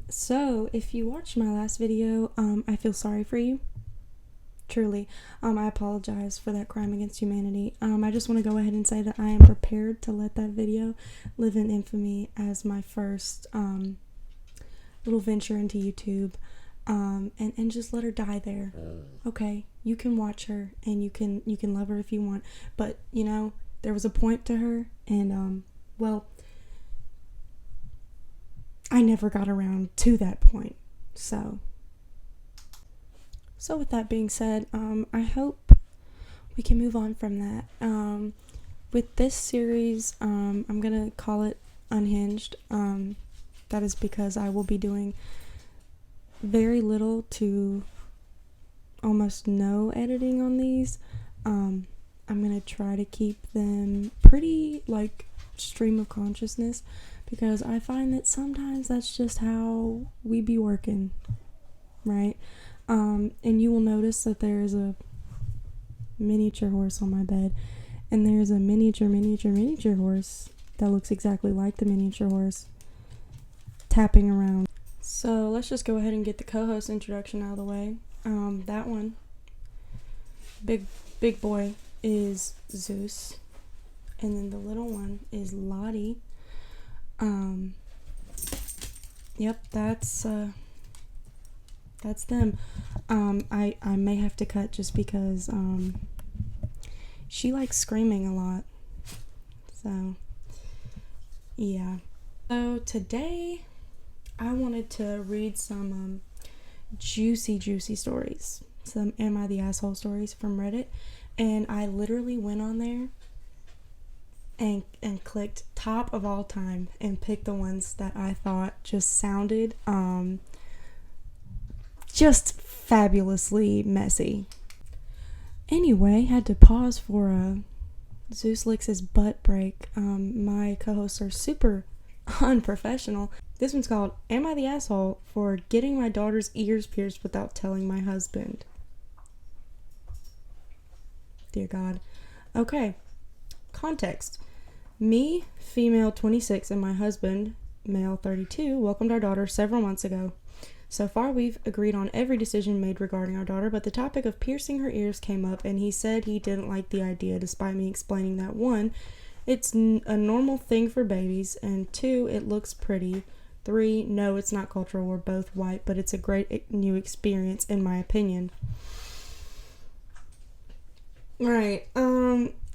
So, if you watched my last video, I feel sorry for you. Truly. I apologize for that crime against humanity. I just want to go ahead and say that I am prepared to let that video live in infamy as my first little venture into YouTube. And just let her die there. Okay, you can watch her and you can love her if you want, but there was a point to her, and well, I never got around to that point. So with that being said, I hope we can move on from that. With this series, I'm gonna call it Unhinged. That is because I will be doing very little to almost no editing on these. I'm gonna try to keep them pretty stream of consciousness, because I find that sometimes that's just how we be working, right? And you will notice that there's a miniature horse on my bed, and there's a miniature horse that looks exactly like the miniature horse tapping around. So let's just go ahead and get the co-host introduction out of the way. That one, big boy, is Zeus, and then the little one is Lottie. Yep, that's them. I may have to cut just because she likes screaming a lot. So yeah. So today I wanted to read some juicy stories. Some Am I the Asshole stories from Reddit. And I literally went on there and clicked top of all time and picked the ones that I thought just sounded just fabulously messy. Anyway, had to pause for a Zeus licks his butt break. My co-hosts are super unprofessional. This one's called Am I the Asshole for Getting My Daughter's Ears Pierced Without Telling My Husband? Dear God. Okay. Context. Me, female 26, and my husband, male 32, welcomed our daughter several months ago. So far, we've agreed on every decision made regarding our daughter, but the topic of piercing her ears came up, and he said he didn't like the idea, despite me explaining that 1, it's a normal thing for babies, and 2, it looks pretty. 3, no, it's not cultural, we're both white, but it's a great new experience, in my opinion. Right,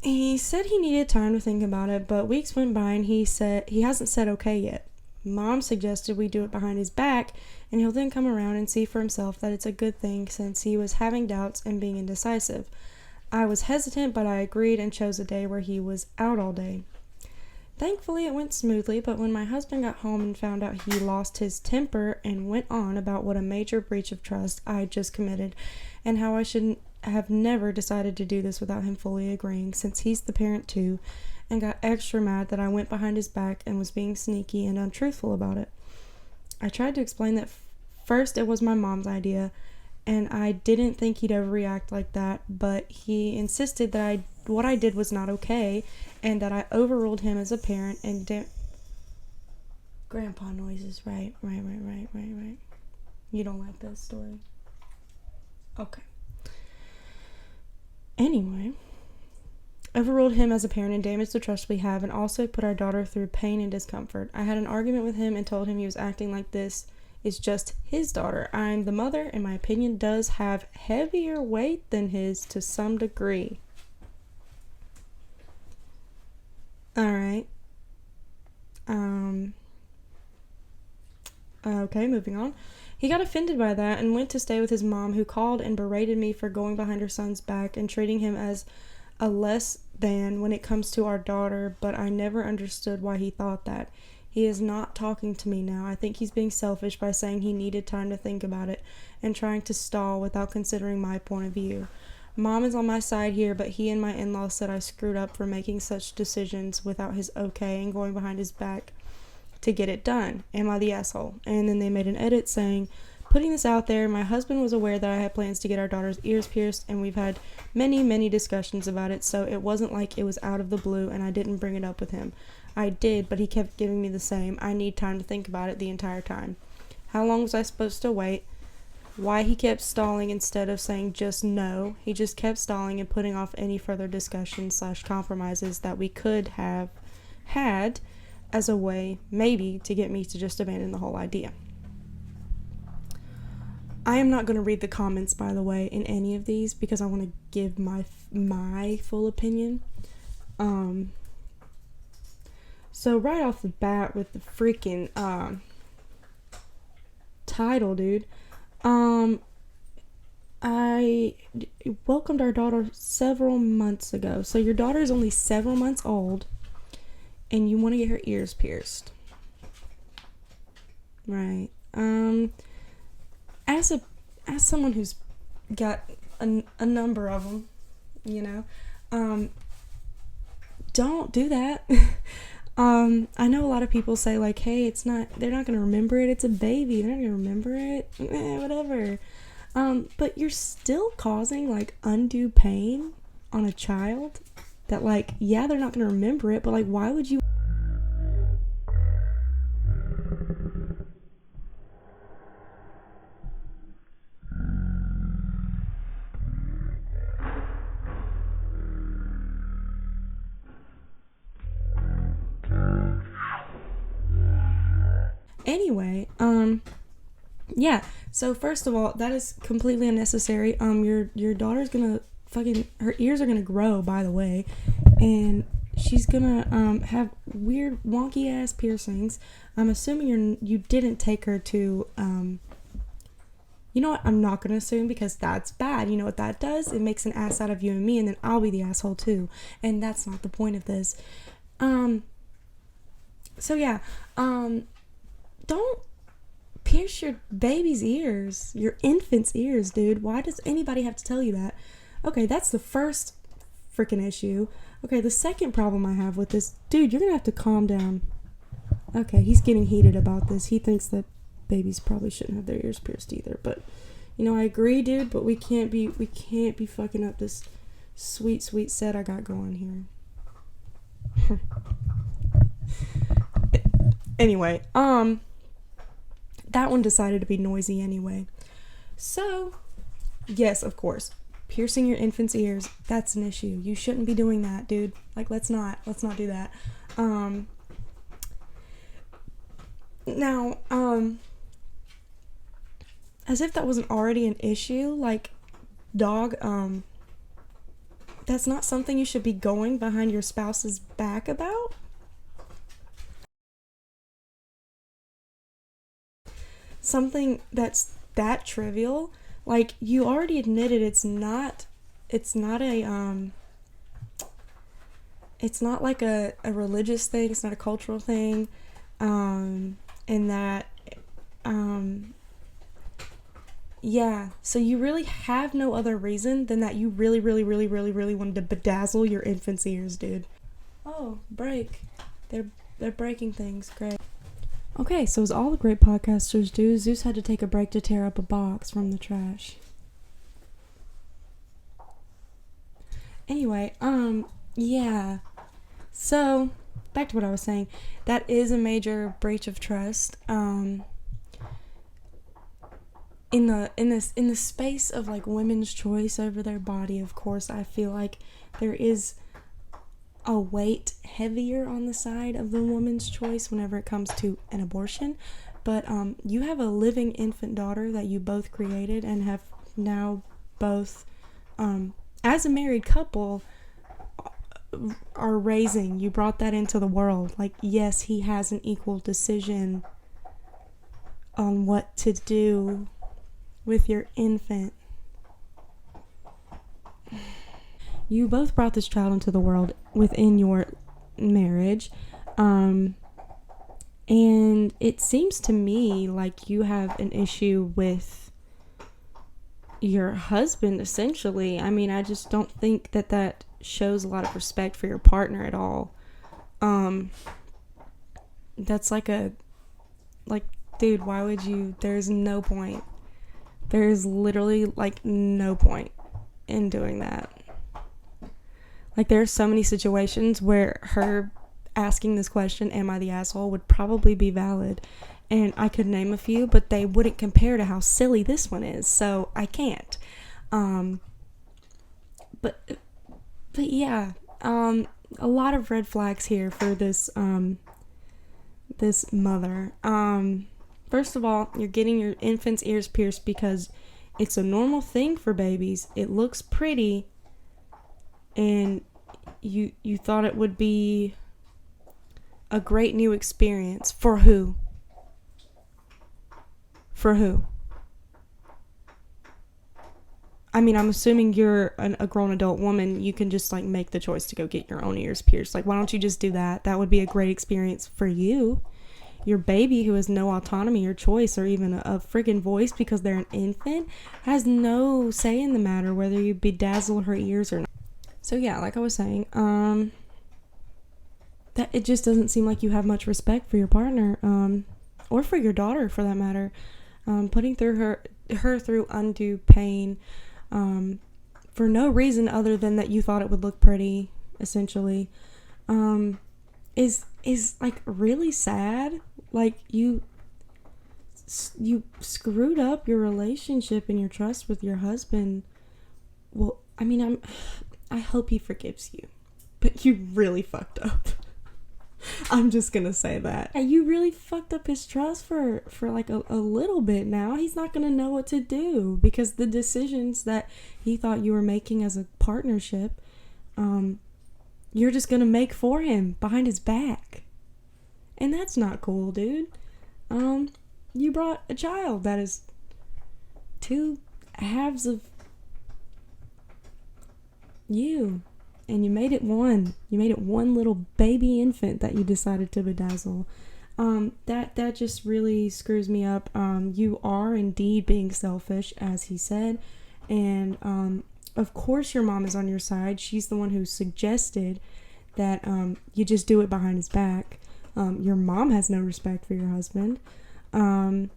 he said he needed time to think about it, but weeks went by and he said he hasn't said okay yet. Mom suggested we do it behind his back, and he'll then come around and see for himself that it's a good thing, since he was having doubts and being indecisive. I was hesitant, but I agreed and chose a day where he was out all day. Thankfully, it went smoothly, but when my husband got home and found out he lost his temper and went on about what a major breach of trust I just committed, and how I should have never decided to do this without him fully agreeing, since he's the parent too, and got extra mad that I went behind his back and was being sneaky and untruthful about it. I tried to explain that first it was my mom's idea, and I didn't think he'd ever react like that, but he insisted that what I did was not okay, and that I overruled him as a parent and Grandpa noises, right. You don't like this story? Okay. Anyway, overruled him as a parent and damaged the trust we have, and also put our daughter through pain and discomfort. I had an argument with him and told him he was acting like this is just his daughter. I'm the mother, and my opinion does have heavier weight than his to some degree. Alright. Okay, moving on. He got offended by that and went to stay with his mom, who called and berated me for going behind her son's back and treating him as a less than when it comes to our daughter, but I never understood why he thought that. He is not talking to me now. I think he's being selfish by saying he needed time to think about it and trying to stall without considering my point of view. Mom is on my side here, but he and my in-laws said I screwed up for making such decisions without his okay and going behind his back to get it done. Am I the asshole? And then they made an edit saying, putting this out there, my husband was aware that I had plans to get our daughter's ears pierced, and we've had many discussions about it, so it wasn't like it was out of the blue and I didn't bring it up with him. I did, but he kept giving me the same, I need time to think about it the entire time. How long was I supposed to wait? Why he kept stalling instead of saying just no. He just kept stalling and putting off any further discussions / compromises that we could have had as a way, maybe, to get me to just abandon the whole idea. I am not going to read the comments, by the way, in any of these because I want to give my full opinion. So right off the bat with the freaking title, dude. I welcomed our daughter several months ago. So your daughter is only 7 months old, and you want to get her ears pierced, right? As someone who's got a number of them, don't do that. I know a lot of people say like, hey, they're not gonna remember it. It's a baby. They're not gonna remember it. Whatever. But you're still causing like undue pain on a child that like, yeah, they're not gonna remember it, but like, why would you? Anyway, yeah. So first of all, that is completely unnecessary. Your daughter's gonna her ears are gonna grow, by the way, and she's gonna have weird wonky ass piercings. I'm assuming you didn't take her to you know what? I'm not gonna assume because that's bad. You know what that does? It makes an ass out of you and me, and then I'll be the asshole too. And that's not the point of this. So yeah. Don't pierce your baby's ears, your infant's ears, dude. Why does anybody have to tell you that? Okay, that's the first freaking issue. Okay, the second problem I have with this, dude, you're gonna have to calm down. Okay, he's getting heated about this. He thinks that babies probably shouldn't have their ears pierced either. But I agree, dude. But we can't be fucking up this sweet set I got going here. Anyway, that one decided to be noisy anyway. So, yes, of course, piercing your infant's ears, that's an issue. You shouldn't be doing that, dude. Like, let's not do that. Now, as if that wasn't already an issue, like, dog, that's not something you should be going behind your spouse's back about. Something that's that trivial, like, you already admitted it's not like a religious thing, it's not a cultural thing, and that yeah, so you really have no other reason than that you really wanted to bedazzle your infant's ears, dude. Oh, break. They're breaking things. Great. Okay, so as all the great podcasters do, Zeus had to take a break to tear up a box from the trash. Anyway, yeah. So, back to what I was saying. That is a major breach of trust. In the space of like women's choice over their body, of course, I feel like there is a weight heavier on the side of the woman's choice whenever it comes to an abortion. But you have a living infant daughter that you both created and have now both, as a married couple, are raising. You brought that into the world. Like, yes, he has an equal decision on what to do with your infant. You both brought this child into the world within your marriage, and it seems to me like you have an issue with your husband, essentially. I mean, I just don't think that shows a lot of respect for your partner at all. That's like dude, why would you? There's no point. There's literally like no point in doing that. Like, there are so many situations where her asking this question, am I the asshole, would probably be valid. And I could name a few, but they wouldn't compare to how silly this one is, so I can't. But yeah, a lot of red flags here for this this mother. First of all, you're getting your infant's ears pierced because it's a normal thing for babies. It looks pretty, and you thought it would be a great new experience. For who? For who? I mean, I'm assuming you're a grown adult woman. You can just like make the choice to go get your own ears pierced. Like, why don't you just do that? That would be a great experience for you. Your baby, who has no autonomy or choice or even a friggin' voice because they're an infant, has no say in the matter whether you bedazzle her ears or not. So yeah, like I was saying, that it just doesn't seem like you have much respect for your partner, or for your daughter for that matter. Putting through her through undue pain, for no reason other than that you thought it would look pretty, essentially, is like really sad. Like you screwed up your relationship and your trust with your husband. Well, I mean, I hope he forgives you, but you really fucked up. I'm just gonna say that. You really fucked up his trust for like a little bit now. He's not gonna know what to do because the decisions that he thought you were making as a partnership, you're just gonna make for him behind his back. And that's not cool, dude. You brought a child that is two halves of you. And you made it one. You made it one little baby infant that you decided to bedazzle. That just really screws me up. You are indeed being selfish, as he said. And of course your mom is on your side. She's the one who suggested that you just do it behind his back. Your mom has no respect for your husband. Or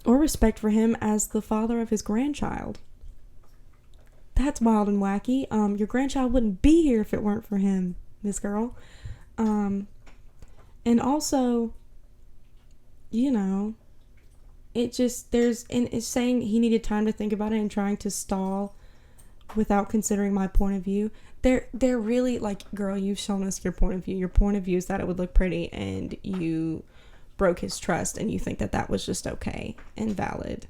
respect for him as the father of his grandchild. That's wild and wacky. Your grandchild wouldn't be here if it weren't for him, this girl. And also, you know, it just, it's saying he needed time to think about it and trying to stall without considering my point of view. They're really like, girl, you've shown us your point of view. Your point of view is that it would look pretty, and you broke his trust, and you think that that was just okay and valid.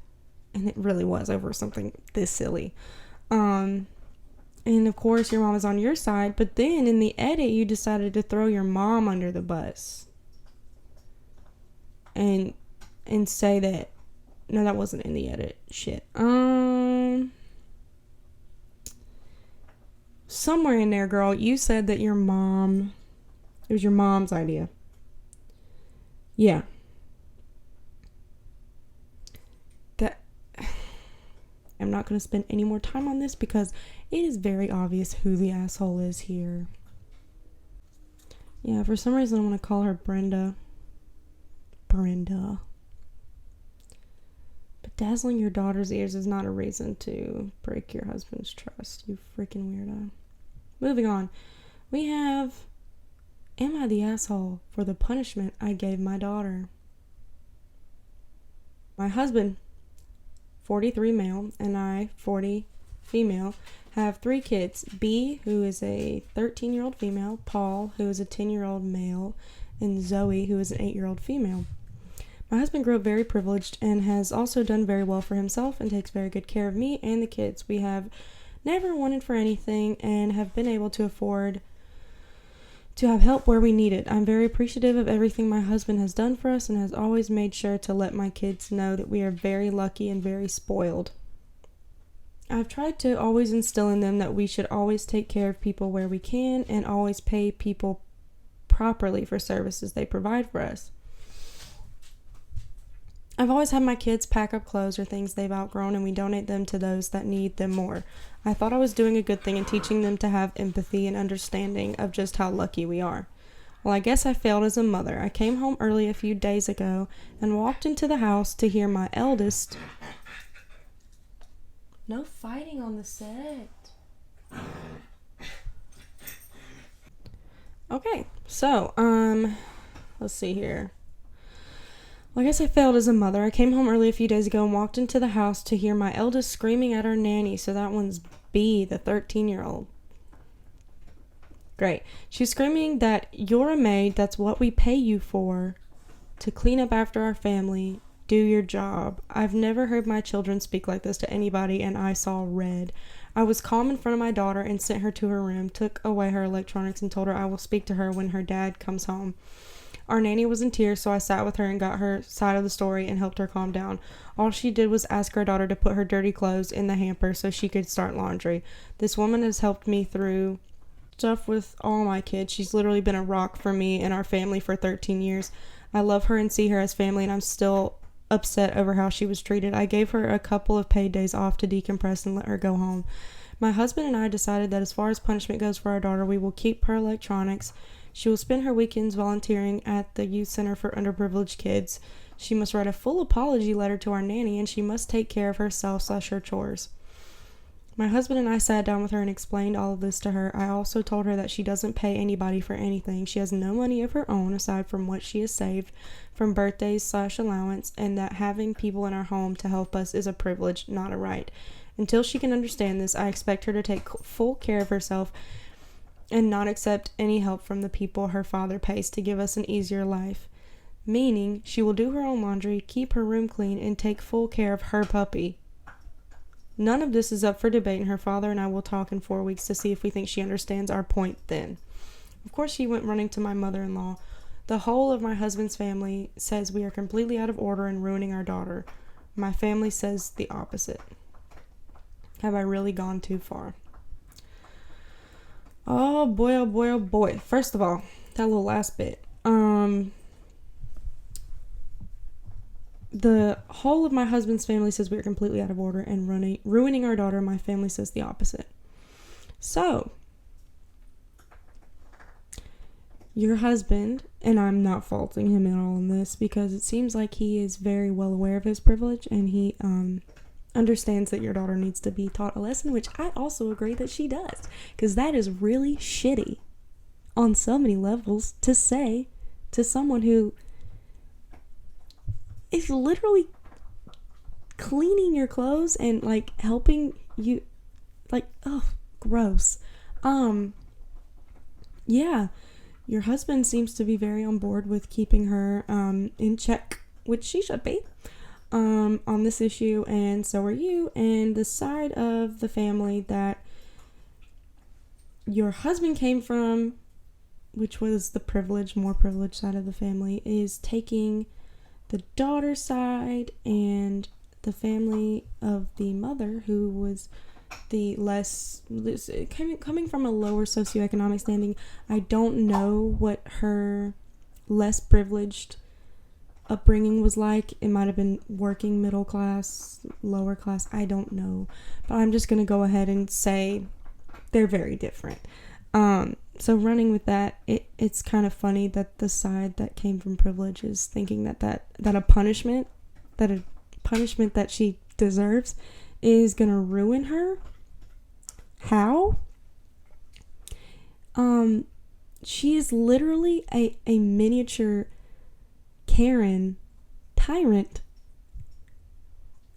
And it really was over something this silly. And of course your mom is on your side, but then in the edit you decided to throw your mom under the bus and say that, no, that wasn't in the edit. Shit. Somewhere in there, girl, you said that it was your mom's idea. Yeah. I'm not going to spend any more time on this because it is very obvious who the asshole is here. Yeah, for some reason I want to call her Brenda. Bedazzling your daughter's ears is not a reason to break your husband's trust, you freaking weirdo. Moving on. We have, am I the asshole for the punishment I gave my daughter? My husband, 43 male, and I, 40 female, have 3 kids. B, who is a 13-year-old female, Paul, who is a 10-year-old male, and Zoe, who is an 8-year-old female. My husband grew up very privileged and has also done very well for himself and takes very good care of me and the kids. We have never wanted for anything and have been able to afford to have help where we need it. I'm very appreciative of everything my husband has done for us and has always made sure to let my kids know that we are very lucky and very spoiled. I've tried to always instill in them that we should always take care of people where we can and always pay people properly for services they provide for us. I've always had my kids pack up clothes or things they've outgrown, and we donate them to those that need them more. I thought I was doing a good thing in teaching them to have empathy and understanding of just how lucky we are. Well, I guess I failed as a mother. I came home early a few days ago and walked into the house to hear my eldest... No fighting on the set. Okay, so, let's see here. Well, I guess I failed as a mother. I came home early a few days ago and walked into the house to hear my eldest screaming at her nanny. So that one's B, the 13-year-old. Great. She's screaming that you're a maid, that's what we pay you for, to clean up after our family. Do your job. I've never heard my children speak like this to anybody, and I saw red. I was calm in front of my daughter and sent her to her room, took away her electronics, and told her I will speak to her when her dad comes home. Our nanny was in tears, so I sat with her and got her side of the story and helped her calm down. All she did was ask her daughter to put her dirty clothes in the hamper so she could start laundry. This woman has helped me through stuff with all my kids. She's literally been a rock for me and our family for 13 years. I love her and see her as family, and I'm still upset over how she was treated. I gave her a couple of paid days off to decompress and let her go home. My husband and I decided that as far as punishment goes for our daughter, we will keep her electronics. She will spend her weekends volunteering at the youth center for underprivileged kids. She must write a full apology letter to our nanny, and she must take care of herself/her chores. My husband and I sat down with her and explained all of this to her. I also told her that she doesn't pay anybody for anything. She has no money of her own aside from what she has saved from birthdays/allowance, and that having people in our home to help us is a privilege, not a right. Until she can understand this, I expect her to take full care of herself and not accept any help from the people her father pays to give us an easier life. Meaning, she will do her own laundry, keep her room clean, and take full care of her puppy. None of this is up for debate, and her father and I will talk in 4 weeks to see if we think she understands our point then. Of course, she went running to my mother-in-law. The whole of my husband's family says we are completely out of order and ruining our daughter. My family says the opposite. Have I really gone too far? Oh boy, oh boy, oh boy. First of all, that little last bit. The whole of my husband's family says we are completely out of order and ruining our daughter. My family says the opposite. So, your husband, and I'm not faulting him at all in this because it seems like he is very well aware of his privilege, and he understands that your daughter needs to be taught a lesson, which I also agree that she does, because that is really shitty on so many levels to say to someone who is literally cleaning your clothes and like helping you, like, oh, gross. Yeah, your husband seems to be very on board with keeping her in check, which she should be, on this issue, and so are you. And the side of the family that your husband came from, which was the more privileged side of the family, is taking the daughter's side, and the family of the mother, who was the less coming from a lower socioeconomic standing. I don't know what her less privileged upbringing was like. It might have been working middle class, lower class, I don't know, but I'm just gonna go ahead and say they're very different. So running with that, it's kind of funny that the side that came from privilege is thinking that a punishment that she deserves is gonna ruin her. How? She is literally a miniature Karen tyrant.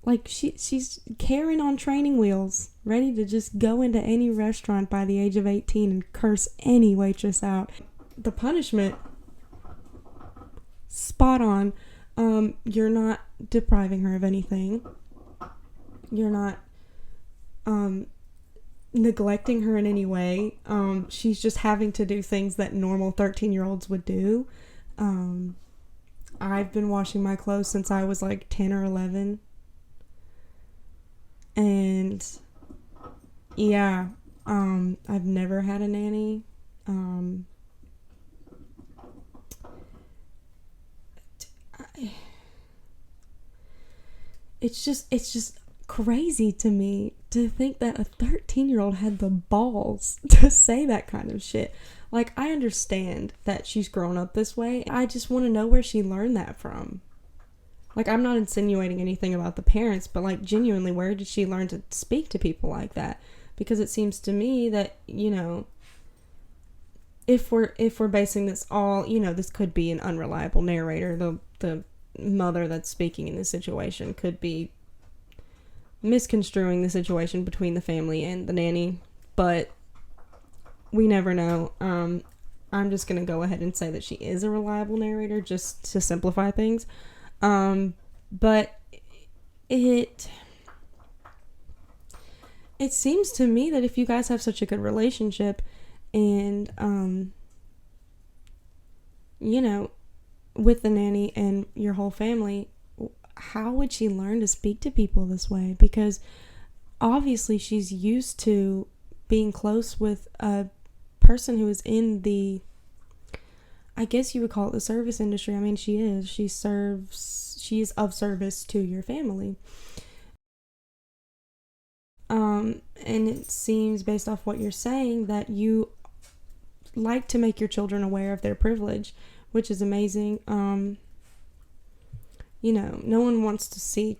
Like, she's Karen on training wheels, ready to just go into any restaurant by the age of 18 and curse any waitress out. The punishment, spot on. You're not depriving her of anything. You're not neglecting her in any way. She's just having to do things that normal 13-year-olds would do. I've been washing my clothes since I was like 10 or 11. And yeah, I've never had a nanny. It's just crazy to me to think that a 13-year-old had the balls to say that kind of shit. Like, I understand that she's grown up this way. I just want to know where she learned that from. Like, I'm not insinuating anything about the parents, but, like, genuinely, where did she learn to speak to people like that? Because it seems to me that, you know, if we're basing this all, you know, this could be an unreliable narrator. The mother that's speaking in this situation could be misconstruing the situation between the family and the nanny, but we never know. I'm just going to go ahead and say that she is a reliable narrator just to simplify things. But it seems to me that if you guys have such a good relationship and, you know, with the nanny and your whole family, how would she learn to speak to people this way? Because obviously she's used to being close with a person who is in the, I guess you would call it the service industry. I mean, she is. She is of service to your family. And it seems, based off what you're saying, that you like to make your children aware of their privilege, which is amazing. You know, no one wants to see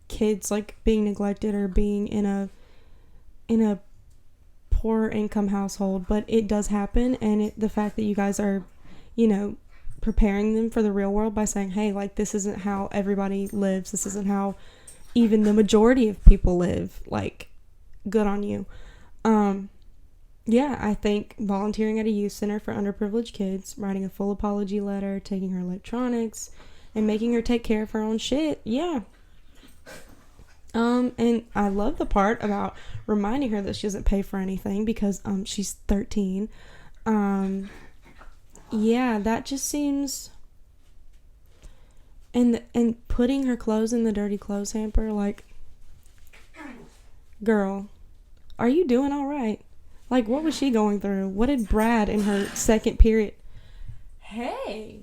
kids like being neglected or being in a poor income household, but it does happen. And the fact that you guys are, you know, preparing them for the real world by saying, hey, like, this isn't how everybody lives, this isn't how even the majority of people live, like, good on you. Yeah, I think volunteering at a youth center for underprivileged kids, writing a full apology letter, taking her electronics, and making her take care of her own shit, yeah. And I love the part about reminding her that she doesn't pay for anything because she's 13. Yeah, that just seems, and putting her clothes in the dirty clothes hamper, like, girl, are you doing all right? Like, what was she going through? What did Brad in her second period? Hey,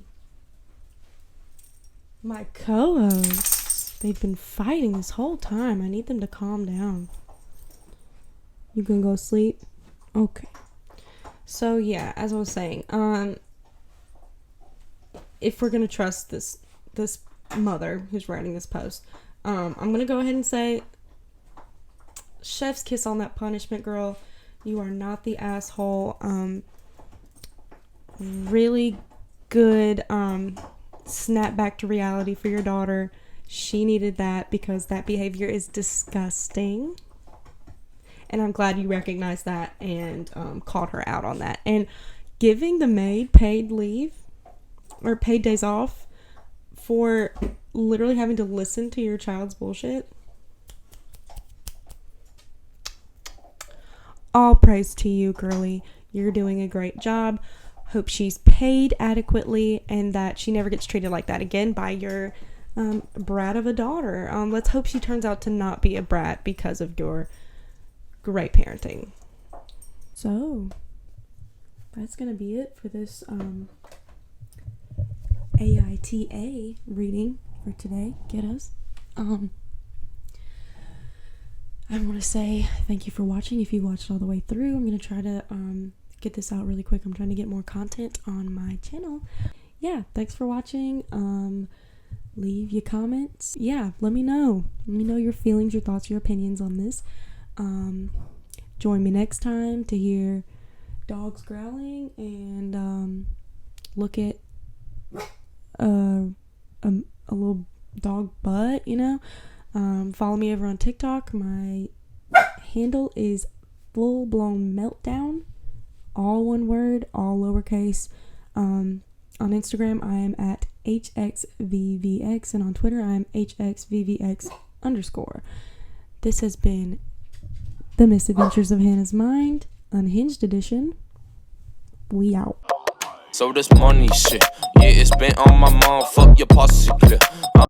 my co-hosts, they've been fighting this whole time. I need them to calm down. You can go sleep? Okay. So, yeah, as I was saying, if we're going to trust this mother who's writing this post, I'm going to go ahead and say, chef's kiss on that punishment, girl. You are not the asshole. Really good snap back to reality for your daughter. She needed that because that behavior is disgusting. And I'm glad you recognized that and called her out on that. And giving the maid paid leave or paid days off for literally having to listen to your child's bullshit. All praise to you, girly. You're doing a great job. Hope she's paid adequately and that she never gets treated like that again by your brat of a daughter. Let's hope she turns out to not be a brat because of your great parenting. So, that's going to be it for this AITA reading for today. Get us. I want to say thank you for watching. If you watched all the way through, I'm going to try to get this out really quick. I'm trying to get more content on my channel. Yeah, thanks for watching. Leave your comments. Yeah, let me know. Let me know your feelings, your thoughts, your opinions on this. Join me next time to hear dogs growling and look at a little dog butt, you know. Follow me over on TikTok. My handle is Full Blown Meltdown, all one word, all lowercase. On Instagram I am at HXVVX, and on Twitter I am HXVVX_. This has been The Misadventures of Hannah's Mind, Unhinged edition. We out. So this money shit, yeah, it's been on my mind. Fuck your posse clip.